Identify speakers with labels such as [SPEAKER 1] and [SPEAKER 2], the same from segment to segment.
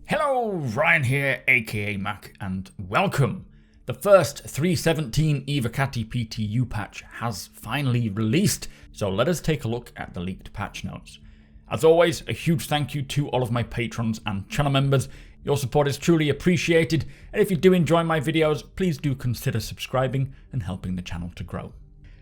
[SPEAKER 1] Hello, Ryan here, aka Mac, and welcome. The first 3.17 Evocati PTU patch has finally released, so let us take a look at the leaked patch notes. As always, a huge thank you to all of my patrons and channel members. Your support is truly appreciated, and if you do enjoy my videos, please do consider subscribing and helping the channel to grow.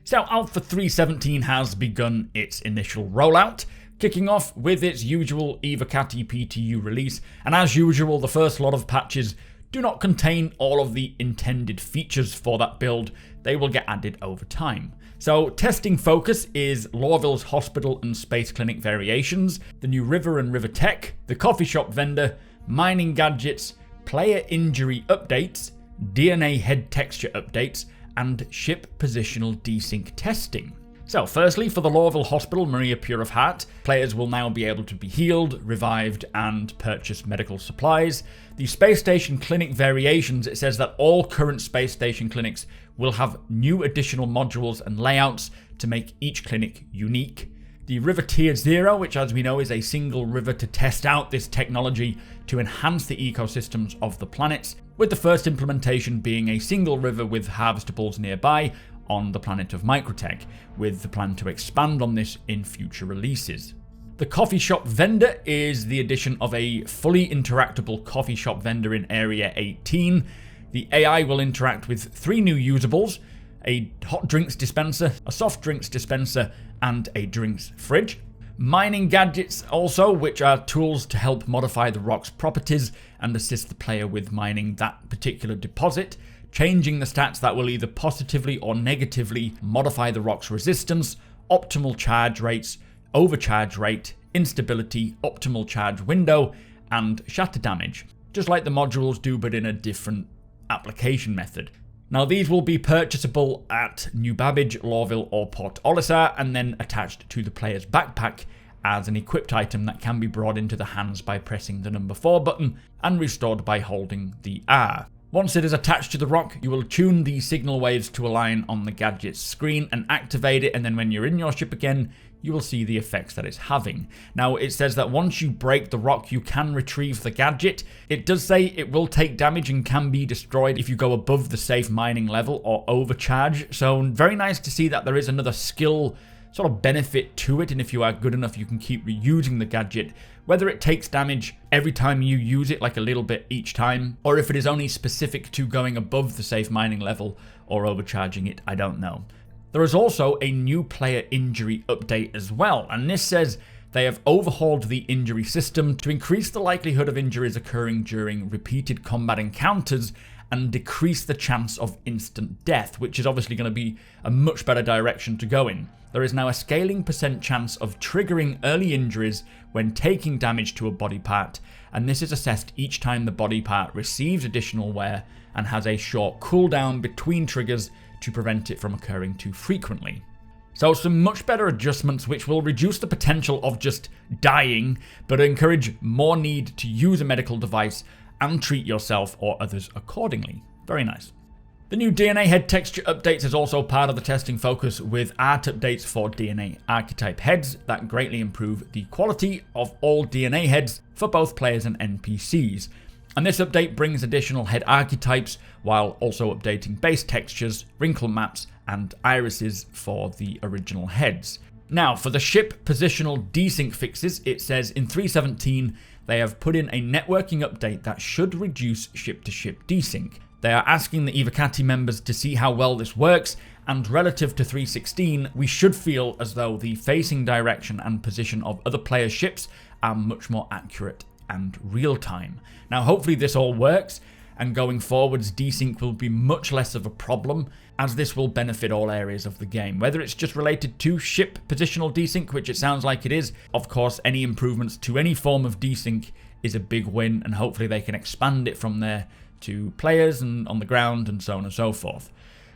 [SPEAKER 1] So Alpha 3.17 has begun its initial rollout, kicking off with its usual Evocati PTU release, and as usual the first lot of patches do not contain all of the intended features for that build. They will get added over time. So testing focus is Lorville's Hospital and Space Clinic variations, the new River and River Tech, the Coffee Shop Vendor, mining gadgets, player injury updates, DNA head texture updates, and ship positional desync testing. So firstly, for the Lorville Hospital Maria Pure of Heart, players will now be able to be healed, revived, and purchase medical supplies. The Space Station Clinic variations, it says that all current Space Station clinics will have new additional modules and layouts to make each clinic unique. The River Tier 0, which as we know is a single river to test out this technology to enhance the ecosystems of the planets, with the first implementation being a single river with harvestables nearby on the planet of Microtech, with the plan to expand on this in future releases. The Coffee Shop Vendor is the addition of a fully interactable coffee shop vendor in Area 18. The AI will interact with 3 new usables, a hot drinks dispenser, a soft drinks dispenser, and a drinks fridge. Mining gadgets also, which are tools to help modify the rock's properties and assist the player with mining that particular deposit, changing the stats that will either positively or negatively modify the rock's resistance, optimal charge rates, overcharge rate, instability, optimal charge window, and shatter damage, just like the modules do but in a different application method. Now these will be purchasable at New Babbage, Lorville or Port Olisar, and then attached to the player's backpack as an equipped item that can be brought into the hands by pressing the number 4 button and restored by holding the R. Once it is attached to the rock, you will tune the signal waves to align on the gadget's screen and activate it, and then when you're in your ship again, you will see the effects that it's having. Now, it says that once you break the rock, you can retrieve the gadget. It does say it will take damage and can be destroyed if you go above the safe mining level or overcharge. So very nice to see that there is another skill sort of benefit to it, and if you are good enough, you can keep reusing the gadget. Whether it takes damage every time you use it, like a little bit each time, or if it is only specific to going above the safe mining level or overcharging it, I don't know. There is also a new player injury update as well, and this says they have overhauled the injury system to increase the likelihood of injuries occurring during repeated combat encounters and decrease the chance of instant death, which is obviously going to be a much better direction to go in. There is now a scaling % chance of triggering early injuries when taking damage to a body part, and this is assessed each time the body part receives additional wear and has a short cooldown between triggers to prevent it from occurring too frequently. So some much better adjustments which will reduce the potential of just dying, but encourage more need to use a medical device and treat yourself or others accordingly. Very nice. The new DNA head texture updates is also part of the testing focus, with art updates for DNA archetype heads that greatly improve the quality of all DNA heads for both players and NPCs. And this update brings additional head archetypes while also updating base textures, wrinkle maps, and irises for the original heads. Now, for the ship positional desync fixes, it says in 3.17 they have put in a networking update that should reduce ship-to-ship desync. They are asking the Evocati members to see how well this works, and relative to 3.16, we should feel as though the facing direction and position of other players' ships are much more accurate and real-time. Now, hopefully this all works, and going forwards, desync will be much less of a problem, as this will benefit all areas of the game. Whether it's just related to ship positional desync, which it sounds like it is, of course, any improvements to any form of desync is a big win, and hopefully they can expand it from there to players and on the ground and so on and so forth.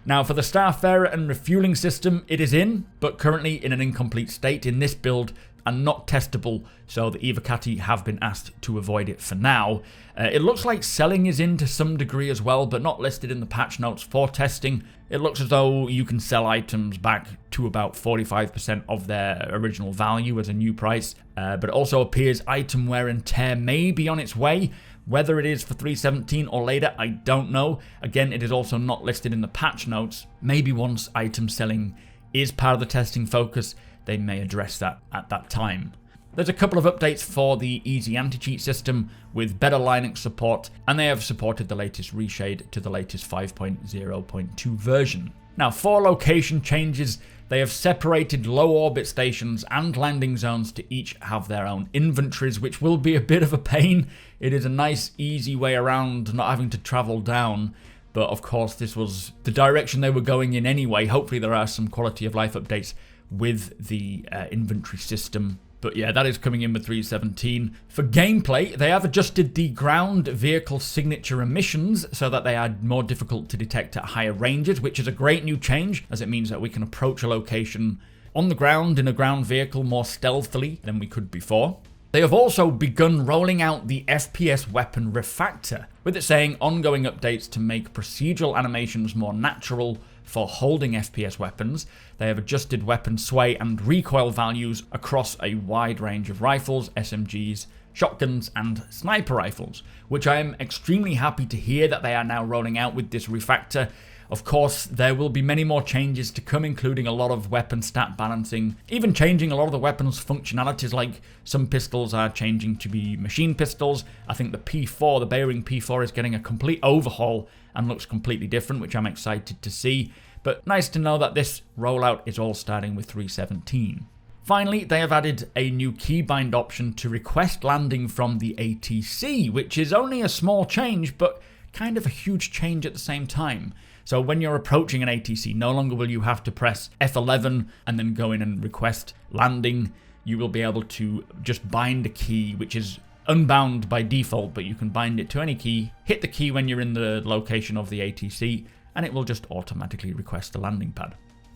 [SPEAKER 1] Now, for the Starfarer and refueling system, it is in, but currently in an incomplete state in this build and not testable, so the Evocati have been asked to avoid it for now. It looks like selling is in to some degree as well, but not listed in the patch notes for testing. It looks as though you can sell items back to about 45% of their original value as a new price, but it also appears item wear and tear may be on its way, Whether it is for 3.17 or later, I don't know. Again, it is also not listed in the patch notes. Maybe once item selling is part of the testing focus, they may address that at that time. There's a couple of updates for the easy anti-cheat system with better Linux support, and they have supported the latest reshade to the latest 5.0.2 version. Now, for location changes, they have separated low orbit stations and landing zones to each have their own inventories, which will be a bit of a pain. It is a nice, easy way around not having to travel down. But of course, this was the direction they were going in anyway. Hopefully there are some quality of life updates with the inventory system. But yeah, that is coming in with 3.17. For gameplay, they have adjusted the ground vehicle signature emissions so that they are more difficult to detect at higher ranges, which is a great new change, as it means that we can approach a location on the ground in a ground vehicle more stealthily than we could before. They have also begun rolling out the Fps Weapon Refactor, with it saying ongoing updates to make procedural animations more natural for holding FPS weapons. They have adjusted weapon sway and recoil values across a wide range of rifles, SMGs, shotguns, and sniper rifles, which I am extremely happy to hear that they are now rolling out with this refactor. Of course, there will be many more changes to come, including a lot of weapon stat balancing, even changing a lot of the weapons functionalities, like some pistols are changing to be machine pistols. I think the P4, the Bearing P4, is getting a complete overhaul and looks completely different, which I'm excited to see. But nice to know that this rollout is all starting with 3.17. Finally, they have added a new keybind option to request landing from the ATC, which is only a small change, but kind of a huge change at the same time. So when you're approaching an ATC, no longer will you have to press F11 and then go in and request landing. You will be able to just bind a key, which is unbound by default, but you can bind it to any key, hit the key when you're in the location of the ATC, and it will just automatically request the landing pad.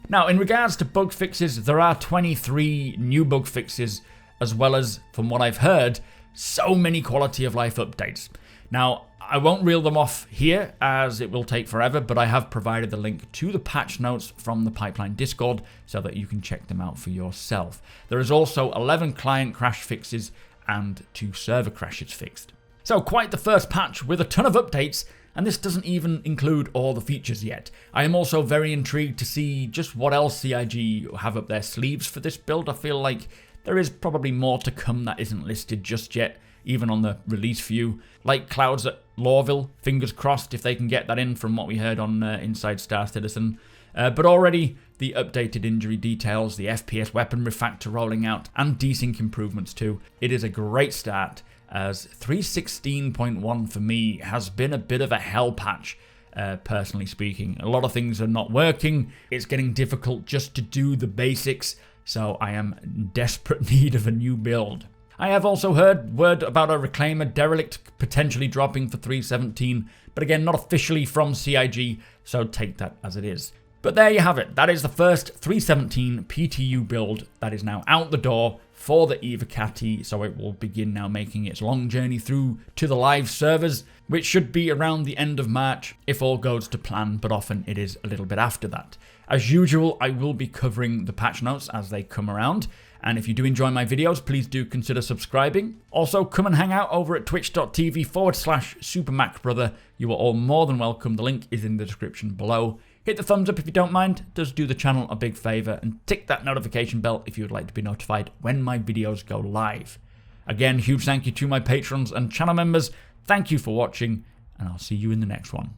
[SPEAKER 1] Now, in regards to bug fixes, there are 23 new bug fixes, as well as, from what I've heard, so many quality of life updates. Now, I won't reel them off here, as it will take forever, but I have provided the link to the patch notes from the Pipeline Discord so that you can check them out for yourself. There is also 11 client crash fixes and 2 server crashes fixed. So quite the first patch with a ton of updates, and this doesn't even include all the features yet. I am also very intrigued to see just what else CIG have up their sleeves for this build. I feel like there is probably more to come that isn't listed just yet, even on the release view. Like clouds at Lawville, fingers crossed if they can get that in from what we heard on Inside Star Citizen. But already the updated injury details, the FPS Weapon Refactor rolling out, and desync improvements too. It is a great start, as 3.16.1 for me has been a bit of a hell patch, personally speaking. A lot of things are not working. It's getting difficult just to do the basics, so I am in desperate need of a new build. I have also heard word about a Reclaimer Derelict potentially dropping for 3.17, but again, not officially from CIG, so take that as it is. But there you have it. That is the first 3.17 PTU build that is now out the door for the Evocati, so it will begin now making its long journey through to the live servers, which should be around the end of March if all goes to plan, but often it is a little bit after that. As usual, I will be covering the patch notes as they come around, and if you do enjoy my videos, please do consider subscribing. Also, come and hang out over at twitch.tv/supermacbrother. You are all more than welcome. The link is in the description below. Hit the thumbs up if you don't mind. It does do the channel a big favour, and tick that notification bell if you would like to be notified when my videos go live. Again, huge thank you to my patrons and channel members. Thank you for watching, and I'll see you in the next one.